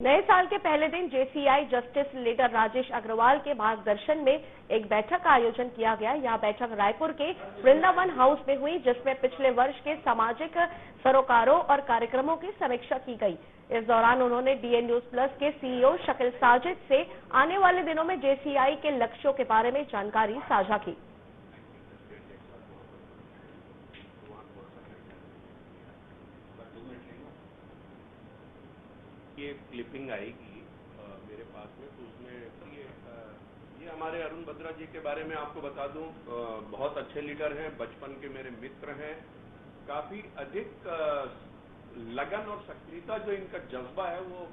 नए साल के पहले दिन JCI justice leader Rajesh Agarwal के मार्गदर्शन में एक बैठक का आयोजन किया गया। यह बैठक रायपुर के वृंदावन हाउस में हुई, जिसमें पिछले वर्ष के सामाजिक सरोकारों और कार्यक्रमों की समीक्षा की गई। इस दौरान उन्होंने डीए न्यूज प्लस के सीईओ शकील साजिद से आने वाले दिनों में जेसीआई के लक्ष्यों के बारे में जानकारी साझा की। ये क्लिपिंग आएगी मेरे पास में, तो उसमें ये हमारे अरुण बद्रा जी के बारे में आपको बता दूं, बहुत अच्छे लीडर हैं, बचपन के मेरे मित्र हैं। काफी अधिक लगन और सक्रियता जो इनका जज्बा है वो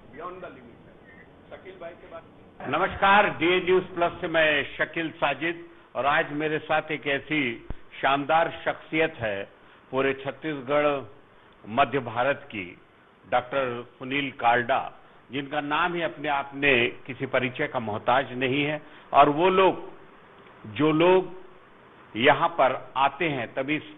बियॉन्ड द लिमिट है। शकील भाई के बारे में नमस्कार, डीए न्यूज प्लस से मैं शकील साजिद, और आज मेरे साथ एक ऐसी शानदार शख्सियत है पूरे छत्तीसगढ़ मध्य भारत की, डॉक्टर सुनील काल्डा, जिनका नाम ही अपने आप में किसी परिचय का मोहताज नहीं है। और वो लोग जो लोग यहाँ पर आते हैं तभी इस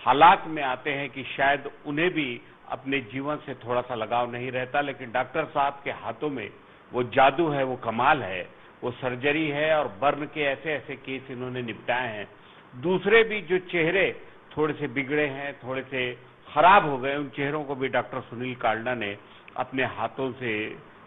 हालात में आते हैं कि शायद उन्हें भी अपने जीवन से थोड़ा सा लगाव नहीं रहता, लेकिन डॉक्टर साहब के हाथों में वो जादू है, वो कमाल है, वो सर्जरी है, और बर्न के ऐसे ऐसे केस इन्होंने निपटाए हैं। दूसरे भी जो चेहरे थोड़े से बिगड़े हैं, थोड़े से खराब हो गए, उन चेहरों को भी डॉक्टर सुनील काल्डा ने अपने हाथों से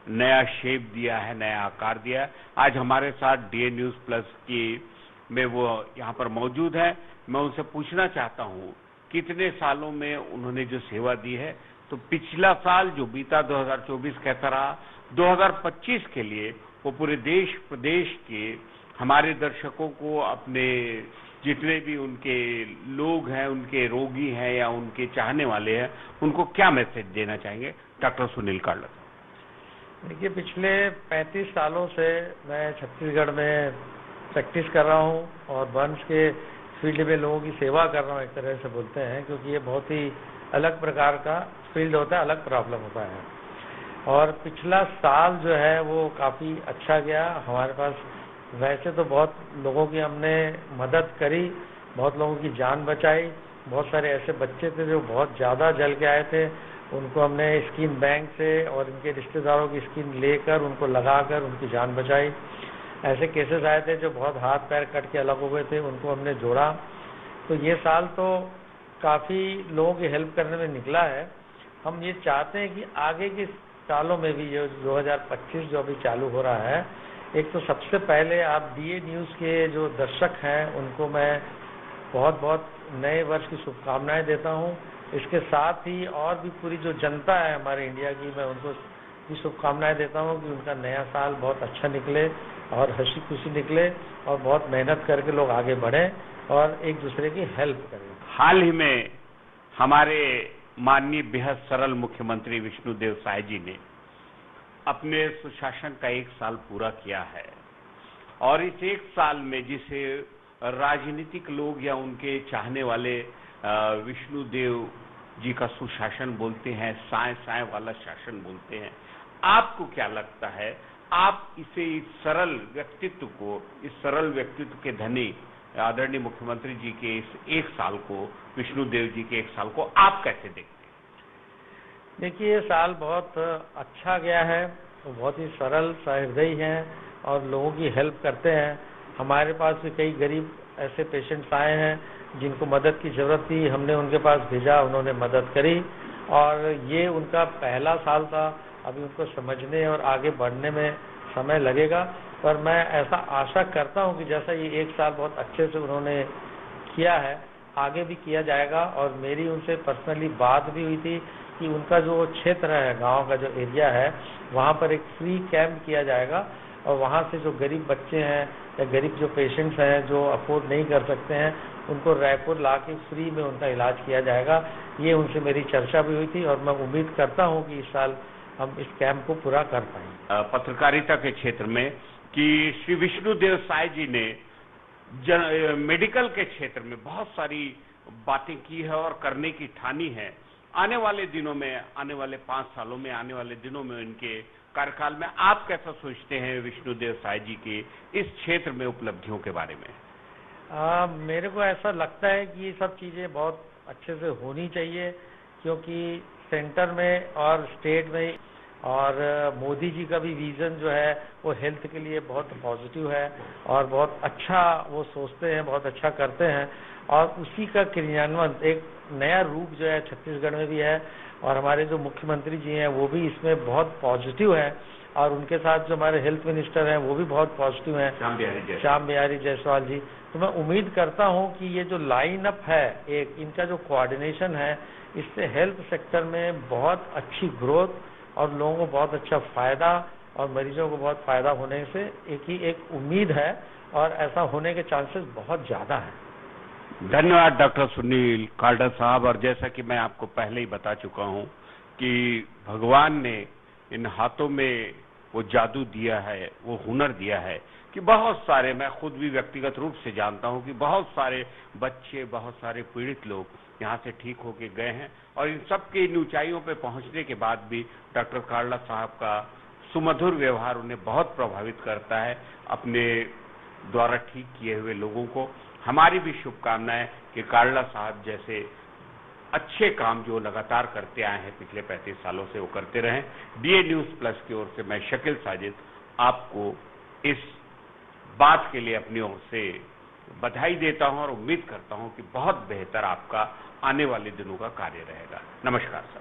नया शेप दिया है, नया आकार दिया है। आज हमारे साथ डीए न्यूज प्लस की में वो यहाँ पर मौजूद है। मैं उनसे पूछना चाहता हूँ कितने सालों में उन्होंने जो सेवा दी है। तो पिछला साल जो बीता 2024 कैसा रहा, 2025 के लिए वो पूरे देश प्रदेश के हमारे दर्शकों को, अपने जितने भी उनके लोग हैं, उनके रोगी हैं या उनके चाहने वाले हैं, उनको क्या मैसेज देना चाहेंगे डॉक्टर सुनील काल्डा? देखिए, पिछले 35 सालों से मैं छत्तीसगढ़ में प्रैक्टिस कर रहा हूं और बर्न्स के फील्ड में लोगों की सेवा कर रहा हूं, एक तरह से बोलते हैं, क्योंकि ये बहुत ही अलग प्रकार का फील्ड होता है, अलग प्रॉब्लम होता है। और पिछला साल जो है वो काफ़ी अच्छा गया हमारे पास। वैसे तो बहुत लोगों की हमने मदद करी, बहुत लोगों की जान बचाई। बहुत सारे ऐसे बच्चे थे जो बहुत ज़्यादा जल के आए थे, उनको हमने स्किन बैंक से और इनके रिश्तेदारों की स्किन लेकर उनको लगाकर उनकी जान बचाई। ऐसे केसेस आए थे जो बहुत हाथ पैर कट के अलग हो गए थे, उनको हमने जोड़ा। तो ये साल तो काफ़ी लोगों की हेल्प करने में निकला है। हम ये चाहते हैं कि आगे के सालों में भी, जो 2025 जो अभी चालू हो रहा है, एक तो सबसे पहले आप डीए न्यूज़ के जो दर्शक हैं उनको मैं बहुत बहुत नए वर्ष की शुभकामनाएं देता हूं। इसके साथ ही और भी पूरी जो जनता है हमारे इंडिया की, मैं उनको भी शुभकामनाएं देता हूं कि उनका नया साल बहुत अच्छा निकले और हंसी खुशी निकले और बहुत मेहनत करके लोग आगे बढ़ें और एक दूसरे की हेल्प करें। हाल ही में हमारे माननीय बेहद सरल मुख्यमंत्री विष्णुदेव साय जी ने अपने सुशासन का 1 साल पूरा किया है, और इस 1 साल में जिसे राजनीतिक लोग या उनके चाहने वाले विष्णुदेव जी का सुशासन बोलते हैं, साय साय वाला शासन बोलते हैं, आपको क्या लगता है? आप इसे, इस सरल व्यक्तित्व को, इस सरल व्यक्तित्व के धनी आदरणीय मुख्यमंत्री जी के इस 1 साल को, विष्णुदेव जी के 1 साल को आप कैसे देखते हैं? देखिए, ये साल बहुत अच्छा गया है, वो बहुत ही सरल सहृदयी हैं और लोगों की हेल्प करते हैं। हमारे पास भी कई गरीब ऐसे पेशेंट्स आए हैं जिनको मदद की ज़रूरत थी, हमने उनके पास भेजा, उन्होंने मदद करी। और ये उनका पहला साल था, अभी उनको समझने और आगे बढ़ने में समय लगेगा, पर मैं ऐसा आशा करता हूँ कि जैसा ये 1 साल बहुत अच्छे से उन्होंने किया है, आगे भी किया जाएगा। और मेरी उनसे पर्सनली बात भी हुई थी कि उनका जो क्षेत्र है, गांव का जो एरिया है, वहाँ पर एक फ्री कैंप किया जाएगा और वहाँ से जो गरीब बच्चे हैं या गरीब जो पेशेंट्स हैं जो अफोर्ड नहीं कर सकते हैं, उनको रायपुर ला के फ्री में उनका इलाज किया जाएगा। ये उनसे मेरी चर्चा भी हुई थी और मैं उम्मीद करता हूँ कि इस साल हम इस कैंप को पूरा कर पाएंगे। पत्रकारिता के क्षेत्र में कि श्री विष्णुदेव साय जी ने मेडिकल के क्षेत्र में बहुत सारी बातें की है और करने की ठानी है। आने वाले दिनों में, आने वाले 5 सालों में, आने वाले दिनों में इनके कार्यकाल में आप कैसा सोचते हैं विष्णुदेव साय जी के इस क्षेत्र में उपलब्धियों के बारे में? मेरे को ऐसा लगता है कि ये सब चीज़ें बहुत अच्छे से होनी चाहिए, क्योंकि सेंटर में और स्टेट में और मोदी जी का भी विजन जो है वो हेल्थ के लिए बहुत पॉजिटिव है और बहुत अच्छा वो सोचते हैं, बहुत अच्छा करते हैं और उसी का क्रियान्वयन एक नया रूप जो है छत्तीसगढ़ में भी है और हमारे जो मुख्यमंत्री जी हैं वो भी इसमें बहुत पॉजिटिव हैं और उनके साथ जो हमारे हेल्थ मिनिस्टर हैं वो भी बहुत पॉजिटिव हैं, श्याम बिहारी जायसवाल जी। तो मैं उम्मीद करता हूं कि ये जो लाइन अप है, एक इनका जो कोऑर्डिनेशन है, इससे हेल्थ सेक्टर में बहुत अच्छी ग्रोथ और लोगों को बहुत अच्छा फायदा और मरीजों को बहुत फायदा होने से एक उम्मीद है और ऐसा होने के चांसेस बहुत ज्यादा है। धन्यवाद डॉक्टर सुनील काल्डा साहब। और जैसा कि मैं आपको पहले ही बता चुका हूं कि भगवान ने इन हाथों में वो जादू दिया है, वो हुनर दिया है कि बहुत सारे, मैं खुद भी व्यक्तिगत रूप से जानता हूं कि बहुत सारे बच्चे, बहुत सारे पीड़ित लोग यहाँ से ठीक होके गए हैं और इन सबके इन ऊंचाइयों पे पहुंचने के बाद भी डॉक्टर काल्डा साहब का सुमधुर व्यवहार उन्हें बहुत प्रभावित करता है अपने द्वारा ठीक किए हुए लोगों को। हमारी भी शुभकामनाएं कि काल्डा साहब जैसे अच्छे काम जो लगातार करते आए हैं पिछले 35 सालों से वो करते रहें। डीए न्यूज प्लस की ओर से मैं शकील साजिद आपको इस बात के लिए अपनी ओर से बधाई देता हूं और उम्मीद करता हूं कि बहुत बेहतर आपका आने वाले दिनों का कार्य रहेगा। नमस्कार सर।